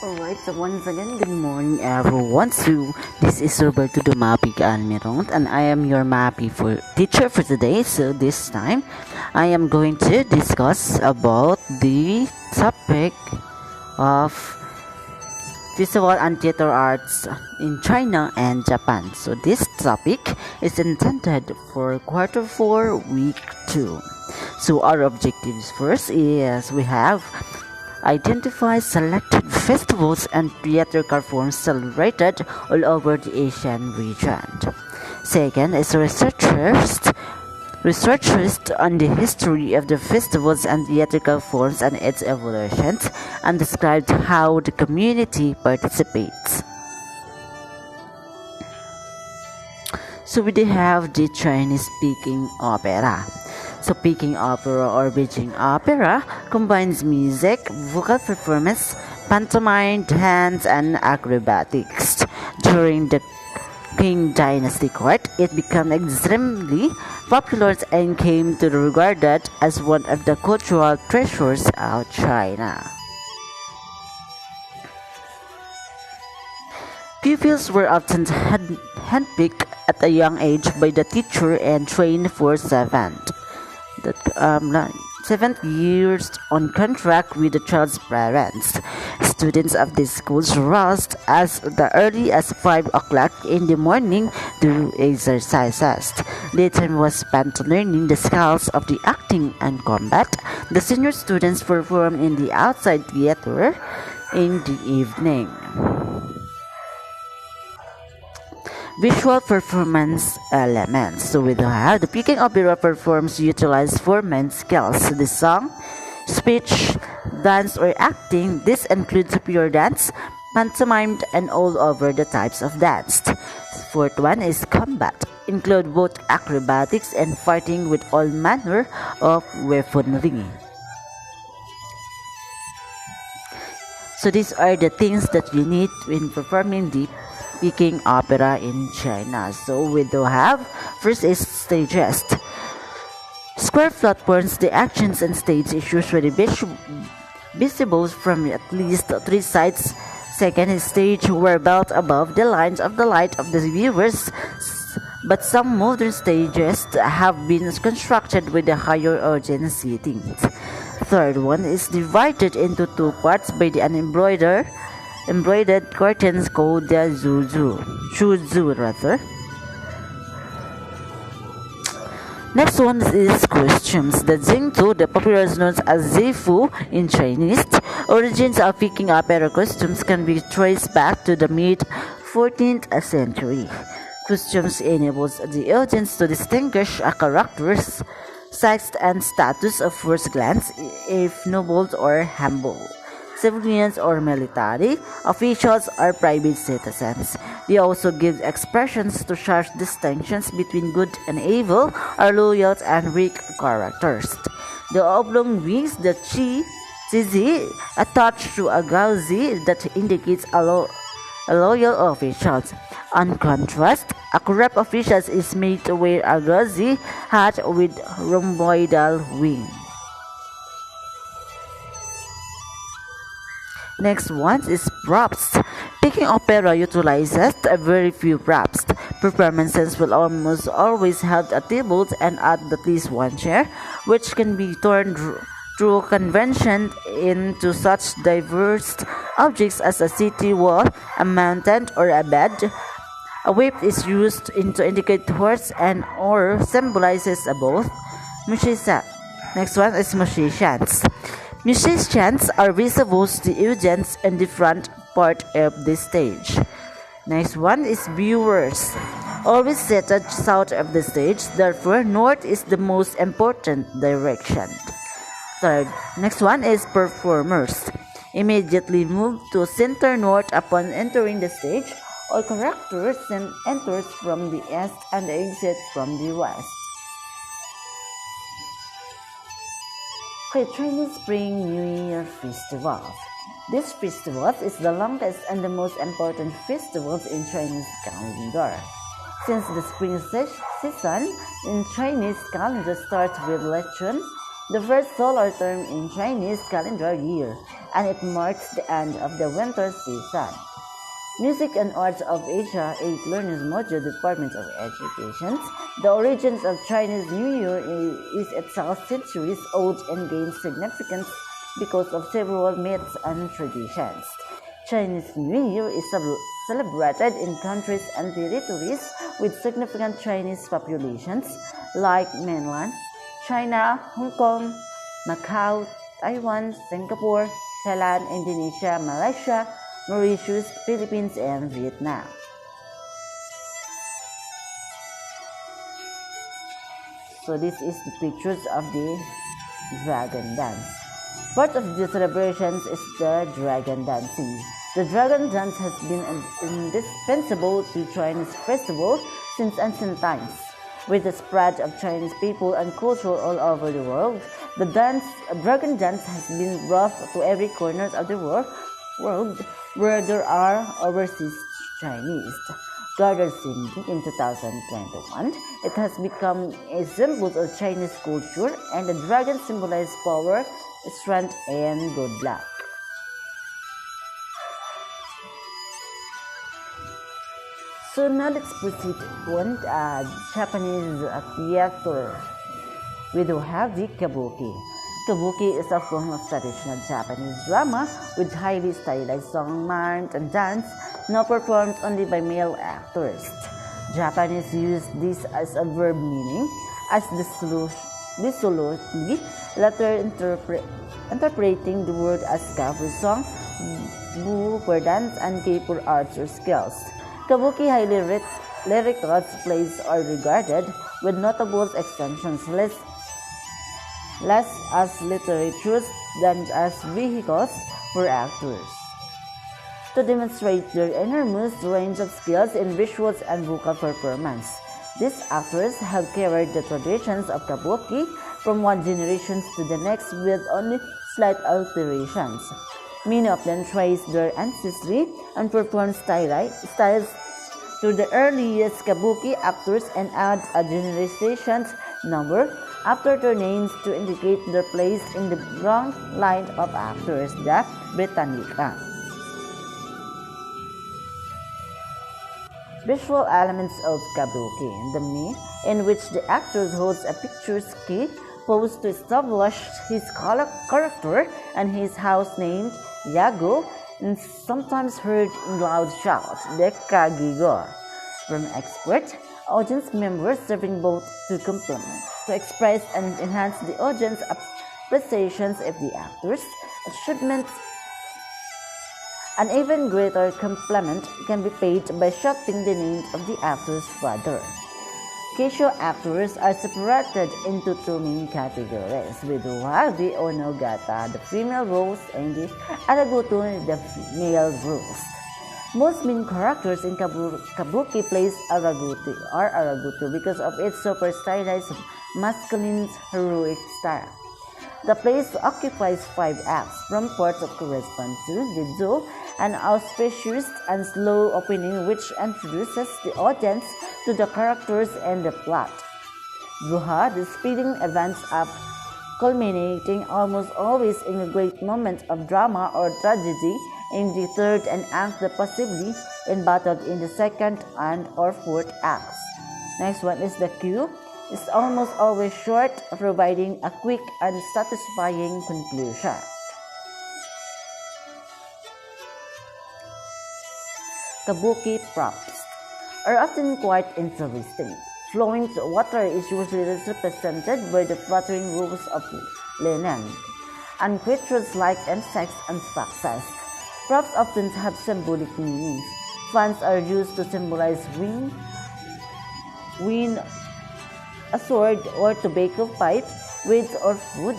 Alright, so once again, good morning everyone. So this is Roberto the Mapeh and I am your Mapeh for teacher for today. So this time, I am going to discuss about the topic of visual and theater arts in China and Japan. So this topic is intended for quarter 4, week 2. So our objectives first is we have identify selected festivals and theater forms celebrated all over the Asian region. Second is researchers on the history of the festivals and theatrical forms and its evolutions, and described how the community participates. So we have the Chinese speaking opera. So Peking opera or Beijing opera combines music, vocal performance, pantomime, dance, and acrobatics. During the Qing Dynasty court, it became extremely popular and came to be regarded as one of the cultural treasures of China. Pupils were often handpicked at a young age by the teacher and trained for 7th years on contract with the child's parents. Students of these schools rose as early as 5 o'clock in the morning to exercises. The time was spent learning the skills of the acting and combat. The senior students perform in the outside theater in the evening. Visual performance elements. So we have the Peking opera performs utilize 4 main skills: the song, speech, dance, or acting. This includes pure dance, pantomime, and all over the types of dance. Fourth one is combat, include both acrobatics and fighting with all manner of weaponry. So these are the things that you need when performing the Peking opera in China. So we do have first is stages. Square platforms, the actions and stage is usually visible from at least 3 sides. Second is stage were built above the lines of the light of the viewers, but some modern stages have been constructed with a higher audience seating. Third one is divided into 2 parts by the embroidered curtains called the shuzu rather. Next one is costumes. The Jingtu, the popular known as Zifu in Chinese, origins of Peking opera costumes can be traced back to the mid-14th century. Costumes enables the audience to distinguish a character's sex and status at first glance, if noble or humble, civilians or military officials or private citizens. They also give expressions to sharp distinctions between good and evil, or loyal and weak characters. The oblong wings, the zizi, attached to a gauzy that indicates a loyal official. On contrast, a corrupt official is made to wear a gauzy hat with rhomboidal wing. Next one is props. Peking opera utilizes a very few props. Performances will almost always have a table and at least 1 chair, which can be turned through convention into such diverse objects as a city wall, a mountain, or a bed. A whip is used to indicate horse and or symbolizes both. Next one is musicians. Musicians are visible to the audience in the front part of the stage. Next one is viewers. Always seated south of the stage, therefore north is the most important direction. Third, next one is performers. Immediately move to center north upon entering the stage, or characters enters from the east and exit from the west. Chinese Spring New Year Festival. This festival is the longest and the most important festival in Chinese calendar. Since the spring season in Chinese calendar starts with Lechun, the first solar term in Chinese calendar year, and it marks the end of the winter season. Music and Arts of Asia 8 Learners Module Department of Education. The origins of Chinese New Year is itself centuries old and gains significance because of several myths and traditions. Chinese New Year is celebrated in countries and territories with significant Chinese populations like mainland China, Hong Kong, Macau, Taiwan, Singapore, Thailand, Indonesia, Malaysia, Mauritius, Philippines, and Vietnam. So this is the pictures of the dragon dance. Part of the celebrations is the dragon dancing. The dragon dance has been indispensable to Chinese festivals since ancient times. With the spread of Chinese people and culture all over the world, the dragon dance has been brought to every corner of the world where there are overseas Chinese. Gathered in 2021, it has become a symbol of Chinese culture, and the dragon symbolizes power, strength, and good luck. So now let's proceed on Japanese theater. We do have the kabuki. Kabuki is a form of traditional Japanese drama with highly stylized song, movement, and dance, now performed only by male actors. Japanese use this as a verb meaning as dissolutely, later interpreting the word as ka for song, bu for dance, and kei for arts or skills. Kabuki highly lyrical plays are regarded, with notable extensions less as literatures than as vehicles for actors. To demonstrate their enormous range of skills in visuals and vocal performance, these actors have carried the traditions of kabuki from one generation to the next with only slight alterations. Many of them trace their ancestry and perform styles to the earliest kabuki actors and add a generation number after their names to indicate their place in the long line of actors, the Britannica. Visual elements of kabuki: the me, in which the actor holds a picturesque pose to establish his character, and his house named Yago, and sometimes heard in loud shouts, the kagigo, from expert audience members serving both to complement, to express and enhance the audience appreciations of the actors' achievements. An even greater compliment can be paid by shouting the name of the actor's father. Keisho actors are separated into two main categories, with the onogata, the female roles, and the aragoto, the male roles. Most main characters in kabuki plays aragoto because of its super stylized masculine heroic style. The play occupies 5 acts, from parts that correspond to the do, an auspicious and slow opening which introduces the audience to the characters and the plot. Buha, the speeding events up, culminating almost always in a great moment of drama or tragedy in the third and act, possibly embattled in the second and or fourth acts. Next one is the cue. It's almost always short, providing a quick and satisfying conclusion. Kabuki props are often quite interesting. Flowing water is usually represented by the fluttering roofs of linen, and creatures like insects and foxes. Props often have symbolic meanings. Fans are used to symbolize wind, a sword, or tobacco pipe, weights, or food.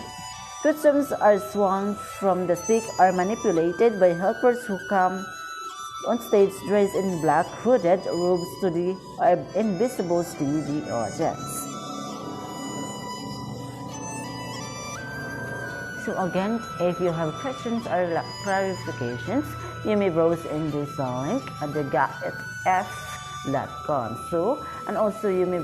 Customs are swung from the stick or manipulated by helpers who come on stage dressed in black hooded robes to the invisible to the audience. So again, if you have questions or clarifications, you may browse in this link at the GAITF.com. So, and also you may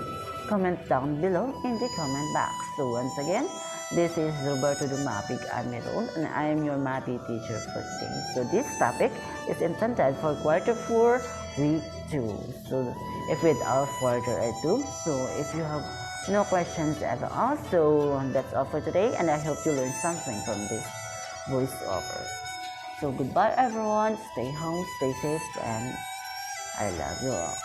comment down below in the comment box. So once again, This is Roberto Dumapig Admiral, and I am your Mapeh teacher for today. So this topic is intended for quarter 4, week 2. So if without further ado, so if you have no questions at all, so that's all for today, and I hope you learned something from this voiceover. So goodbye everyone, stay home, stay safe, and I love you all.